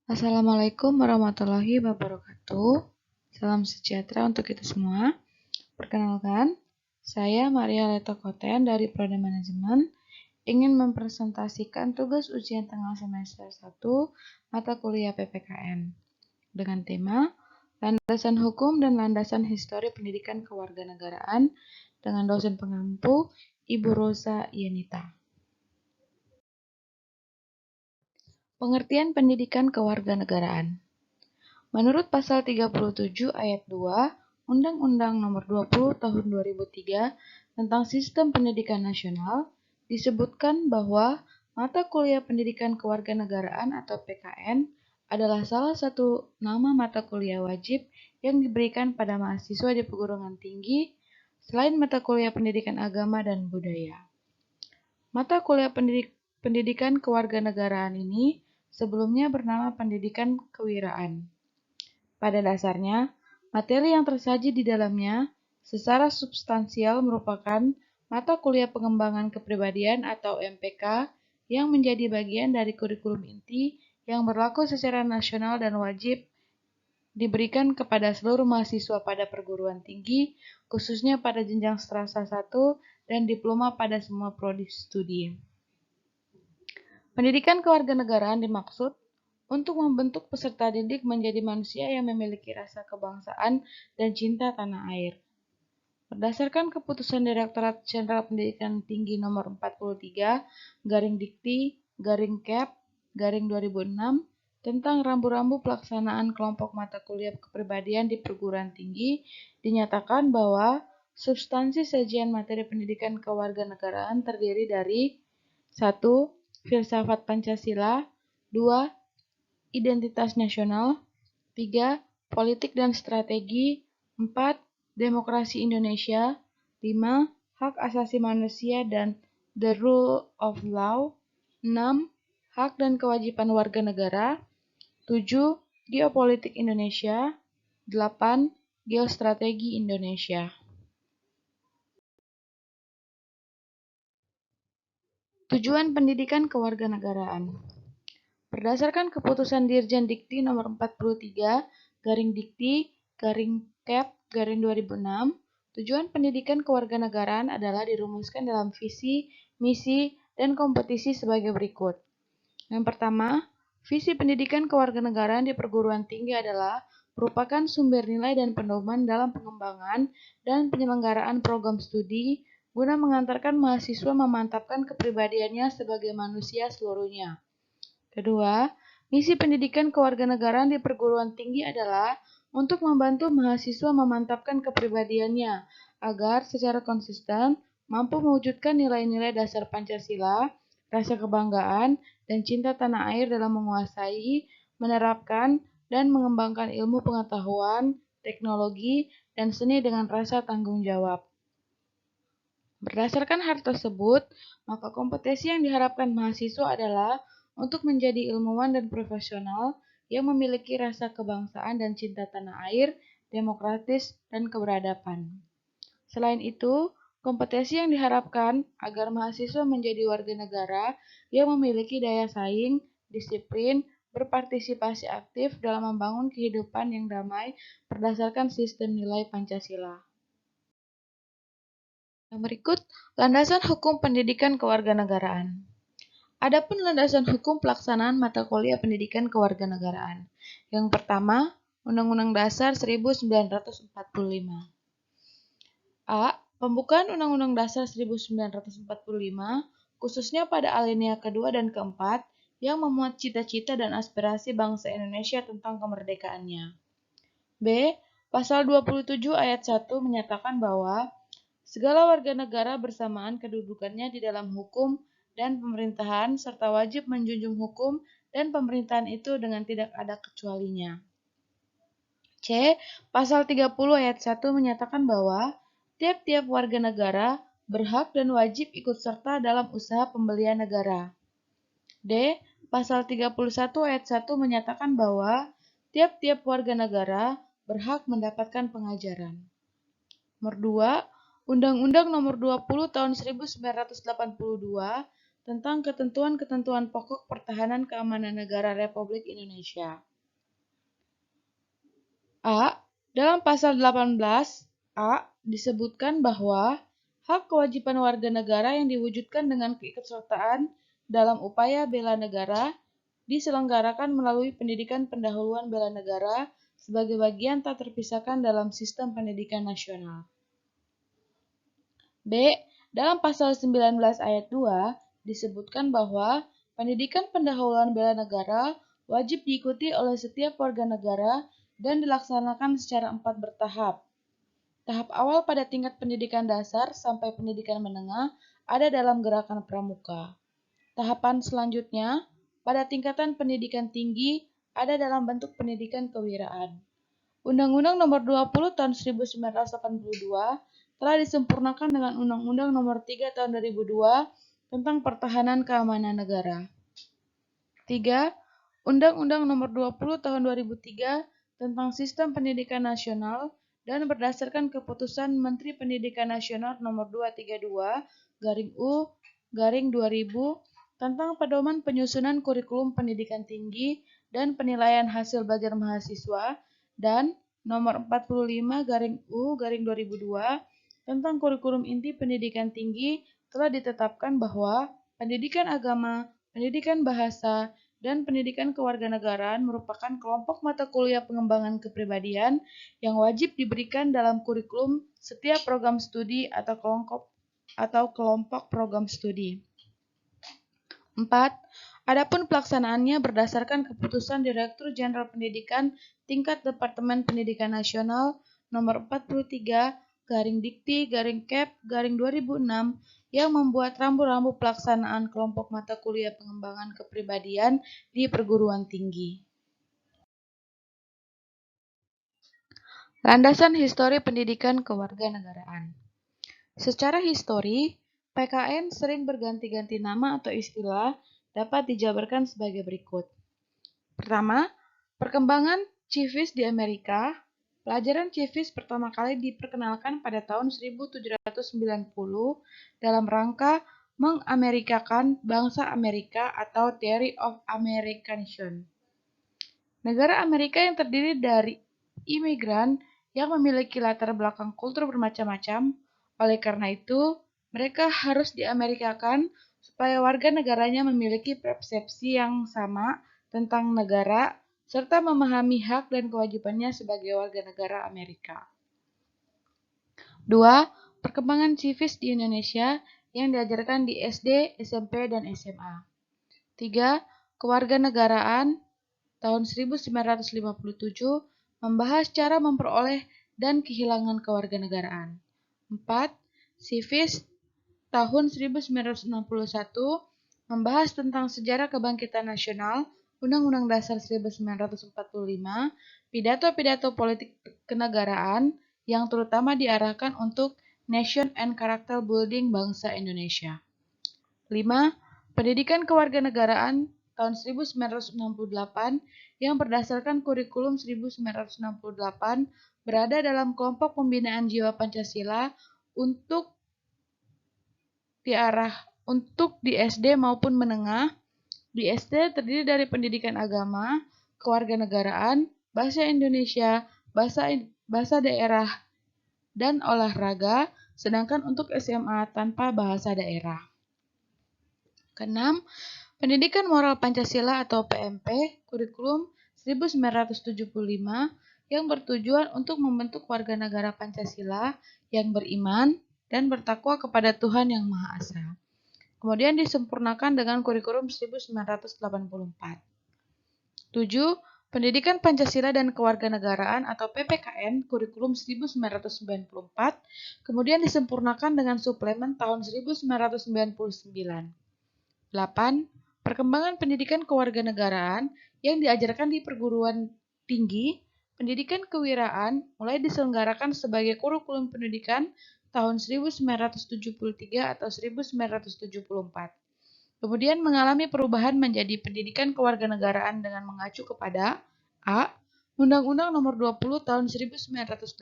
Assalamualaikum warahmatullahi wabarakatuh. Salam sejahtera untuk kita semua. Perkenalkan, saya Maria Letokoten dari Prodi Manajemen ingin mempresentasikan tugas ujian tengah semester 1 mata kuliah PPKN dengan tema Landasan Hukum dan Landasan Histori Pendidikan Kewarganegaraan dengan dosen pengampu Ibu Rosa Yenita. Pengertian pendidikan kewarganegaraan. Menurut pasal 37 ayat 2 Undang-Undang Nomor 20 Tahun 2003 tentang Sistem Pendidikan Nasional, disebutkan bahwa mata kuliah pendidikan kewarganegaraan atau PKN adalah salah satu nama mata kuliah wajib yang diberikan pada mahasiswa di perguruan tinggi selain mata kuliah pendidikan agama dan budaya. Mata kuliah pendidikan kewarganegaraan ini sebelumnya bernama pendidikan kewiraan. Pada dasarnya, materi yang tersaji di dalamnya secara substansial merupakan mata kuliah pengembangan kepribadian atau MPK yang menjadi bagian dari kurikulum inti yang berlaku secara nasional dan wajib diberikan kepada seluruh mahasiswa pada perguruan tinggi, khususnya pada jenjang strata 1 dan diploma pada semua prodi studi. Pendidikan kewarganegaraan dimaksud untuk membentuk peserta didik menjadi manusia yang memiliki rasa kebangsaan dan cinta tanah air. Berdasarkan keputusan Direktorat Jenderal Pendidikan Tinggi Nomor 43/Dikti/Kep/2006 tentang rambu-rambu pelaksanaan kelompok mata kuliah kepribadian di perguruan tinggi, dinyatakan bahwa substansi sajian materi pendidikan kewarganegaraan terdiri dari 1. Filsafat Pancasila, 2. Identitas nasional, 3. Politik dan strategi, 4. Demokrasi Indonesia, 5. Hak asasi manusia dan the rule of law, 6. Hak dan kewajiban warga negara, 7. Geopolitik Indonesia, 8. Geostrategi Indonesia. Tujuan pendidikan kewarganegaraan. Berdasarkan keputusan Dirjen Dikti Nomor 43/Dikti/Kep/2006, tujuan pendidikan kewarganegaraan adalah dirumuskan dalam visi, misi, dan kompetisi sebagai berikut. Yang pertama, visi pendidikan kewarganegaraan di perguruan tinggi adalah merupakan sumber nilai dan pedoman dalam pengembangan dan penyelenggaraan program studi guna mengantarkan mahasiswa memantapkan kepribadiannya sebagai manusia seluruhnya. Kedua, misi pendidikan kewarganegaraan di perguruan tinggi adalah untuk membantu mahasiswa memantapkan kepribadiannya agar secara konsisten mampu mewujudkan nilai-nilai dasar Pancasila, rasa kebanggaan, dan cinta tanah air dalam menguasai, menerapkan, dan mengembangkan ilmu pengetahuan, teknologi, dan seni dengan rasa tanggung jawab. Berdasarkan hal tersebut, maka kompetensi yang diharapkan mahasiswa adalah untuk menjadi ilmuwan dan profesional yang memiliki rasa kebangsaan dan cinta tanah air, demokratis, dan keberadaban. Selain itu, kompetensi yang diharapkan agar mahasiswa menjadi warga negara yang memiliki daya saing, disiplin, berpartisipasi aktif dalam membangun kehidupan yang damai berdasarkan sistem nilai Pancasila. Yang berikut, landasan hukum pendidikan kewarganegaraan. Adapun landasan hukum pelaksanaan mata kuliah pendidikan kewarganegaraan. Yang pertama, Undang-Undang Dasar 1945. A. Pembukaan Undang-Undang Dasar 1945, khususnya pada alinea kedua dan keempat, yang memuat cita-cita dan aspirasi bangsa Indonesia tentang kemerdekaannya. B. Pasal 27 ayat 1 menyatakan bahwa segala warga negara bersamaan kedudukannya di dalam hukum dan pemerintahan serta wajib menjunjung hukum dan pemerintahan itu dengan tidak ada kecualinya. C. Pasal 30 ayat 1 menyatakan bahwa tiap-tiap warga negara berhak dan wajib ikut serta dalam usaha pembelian negara. D. Pasal 31 ayat 1 menyatakan bahwa tiap-tiap warga negara berhak mendapatkan pengajaran. Nomor 2. Undang-Undang Nomor 20 Tahun 1982 tentang ketentuan-ketentuan pokok pertahanan keamanan negara Republik Indonesia. A. Dalam pasal 18 A disebutkan bahwa hak kewajiban warga negara yang diwujudkan dengan keikutsertaan dalam upaya bela negara diselenggarakan melalui pendidikan pendahuluan bela negara sebagai bagian tak terpisahkan dalam sistem pendidikan nasional. B. Dalam pasal 19 ayat 2 disebutkan bahwa pendidikan pendahuluan bela negara wajib diikuti oleh setiap warga negara dan dilaksanakan secara 4 bertahap. Tahap awal pada tingkat pendidikan dasar sampai pendidikan menengah ada dalam gerakan pramuka. Tahapan selanjutnya pada tingkatan pendidikan tinggi ada dalam bentuk pendidikan kewiraan. Undang-Undang Nomor 20 Tahun 1982 telah disempurnakan dengan Undang-Undang Nomor 3 Tahun 2002 tentang Pertahanan Keamanan Negara. 3. Undang-Undang Nomor 20 Tahun 2003 tentang Sistem Pendidikan Nasional dan berdasarkan Keputusan Menteri Pendidikan Nasional Nomor 232/U/2000 tentang pedoman penyusunan kurikulum pendidikan tinggi dan penilaian hasil belajar mahasiswa dan Nomor 45/U/2002 tentang kurikulum inti pendidikan tinggi telah ditetapkan bahwa pendidikan agama, pendidikan bahasa, dan pendidikan kewarganegaraan merupakan kelompok mata kuliah pengembangan kepribadian yang wajib diberikan dalam kurikulum setiap program studi atau kelompok program studi. 4. Adapun pelaksanaannya berdasarkan keputusan Direktur Jenderal Pendidikan tingkat Departemen Pendidikan Nasional Nomor 43/Dikti/Kep/2006 yang membuat rambu-rambu pelaksanaan kelompok mata kuliah pengembangan kepribadian di perguruan tinggi. Landasan histori pendidikan kewarganegaraan. Secara histori, PKN sering berganti-ganti nama atau istilah dapat dijabarkan sebagai berikut. Pertama, perkembangan civis di Amerika. Pelajaran civis pertama kali diperkenalkan pada tahun 1790 dalam rangka mengamerikakan bangsa Amerika atau Theory of Americanization. Negara Amerika yang terdiri dari imigran yang memiliki latar belakang kultur bermacam-macam. Oleh karena itu, mereka harus diamerikakan supaya warga negaranya memiliki persepsi yang sama tentang negara serta memahami hak dan kewajibannya sebagai warga negara Amerika. 2. Perkembangan civis di Indonesia yang diajarkan di SD, SMP, dan SMA. 3. Kewarganegaraan tahun 1957 membahas cara memperoleh dan kehilangan kewarganegaraan. 4. Civis tahun 1961 membahas tentang sejarah kebangkitan nasional, Undang-Undang Dasar 1945, pidato-pidato politik kenegaraan yang terutama diarahkan untuk nation and character building bangsa Indonesia. 5. Pendidikan kewarganegaraan tahun 1968 yang berdasarkan kurikulum 1968 berada dalam kelompok pembinaan jiwa Pancasila untuk di SD maupun menengah. Di SD terdiri dari pendidikan agama, kewarganegaraan, bahasa Indonesia, bahasa daerah, dan olahraga, sedangkan untuk SMA tanpa bahasa daerah. Keenam, pendidikan moral Pancasila atau PMP, kurikulum 1975 yang bertujuan untuk membentuk warga negara Pancasila yang beriman dan bertakwa kepada Tuhan Yang Maha Esa. Kemudian disempurnakan dengan kurikulum 1984. 7. Pendidikan Pancasila dan Kewarganegaraan atau PPKN kurikulum 1994, kemudian disempurnakan dengan suplemen tahun 1999. 8. Perkembangan pendidikan kewarganegaraan yang diajarkan di perguruan tinggi, pendidikan kewiraan mulai diselenggarakan sebagai kurikulum pendidikan tahun 1973 atau 1974. Kemudian mengalami perubahan menjadi pendidikan kewarganegaraan dengan mengacu kepada A. Undang-Undang Nomor 20 Tahun 1982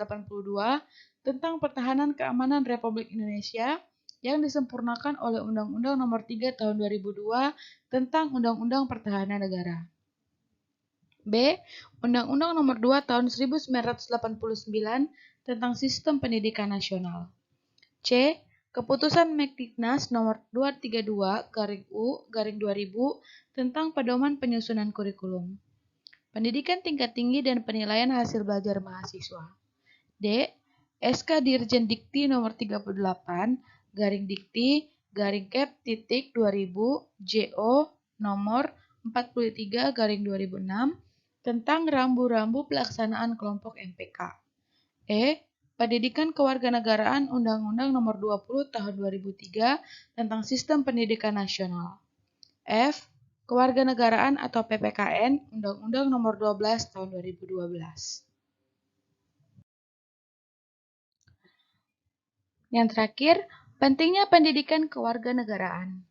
tentang Pertahanan Keamanan Republik Indonesia yang disempurnakan oleh Undang-Undang Nomor 3 Tahun 2002 tentang Undang-Undang Pertahanan Negara. B. Undang-Undang Nomor 2 Tahun 1989 tentang Sistem Pendidikan Nasional. C. Keputusan Mekdiknas Nomor 232/U/2000 tentang pedoman penyusunan kurikulum. Pendidikan tingkat tinggi dan penilaian hasil belajar mahasiswa. D. SK Dirjen Dikti Nomor 38/Dikti/Kep.2000 JO Nomor 43/2006 tentang rambu-rambu pelaksanaan kelompok MPK. E. Pendidikan Kewarganegaraan Undang-Undang Nomor 20 Tahun 2003 tentang Sistem Pendidikan Nasional. F. Kewarganegaraan atau PPKN Undang-Undang Nomor 12 Tahun 2012. Yang terakhir, pentingnya pendidikan kewarganegaraan.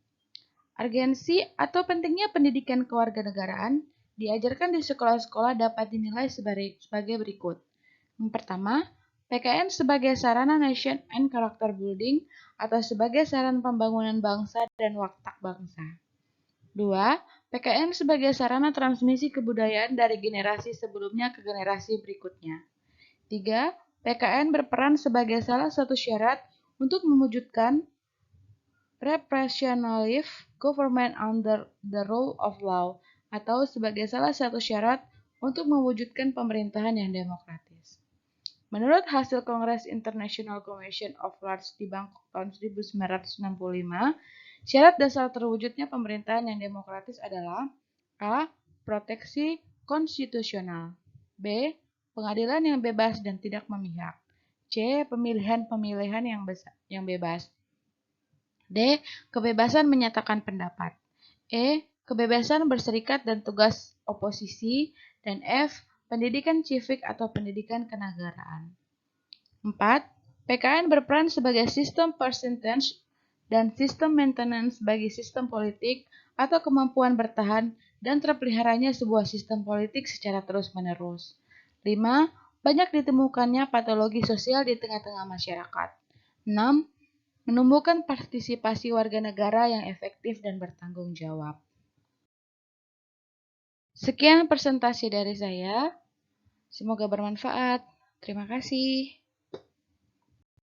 Urgensi atau pentingnya pendidikan kewarganegaraan diajarkan di sekolah-sekolah dapat dinilai sebagai berikut. Yang pertama, PKN sebagai sarana nation and character building atau sebagai sarana pembangunan bangsa dan watak bangsa. 2. PKN sebagai sarana transmisi kebudayaan dari generasi sebelumnya ke generasi berikutnya. 3. PKN berperan sebagai salah satu syarat untuk mewujudkan representative government under the rule of law atau sebagai salah satu syarat untuk mewujudkan pemerintahan yang demokratis. Menurut hasil Kongres International Commission of Arts di Bangkok tahun 1965, syarat dasar terwujudnya pemerintahan yang demokratis adalah A. Proteksi konstitusional, B. Pengadilan yang bebas dan tidak memihak, C. Pemilihan-pemilihan yang bebas, D. Kebebasan menyatakan pendapat, E. Kebebasan berserikat dan tugas oposisi, dan F. Pendidikan civik atau pendidikan kenegaraan. 4. PKN berperan sebagai sistem percentage dan sistem maintenance bagi sistem politik atau kemampuan bertahan dan terpeliharanya sebuah sistem politik secara terus-menerus. 5. Banyak ditemukannya patologi sosial di tengah-tengah masyarakat. 6. Menumbuhkan partisipasi warga negara yang efektif dan bertanggung jawab. Sekian presentasi dari saya. Semoga bermanfaat. Terima kasih.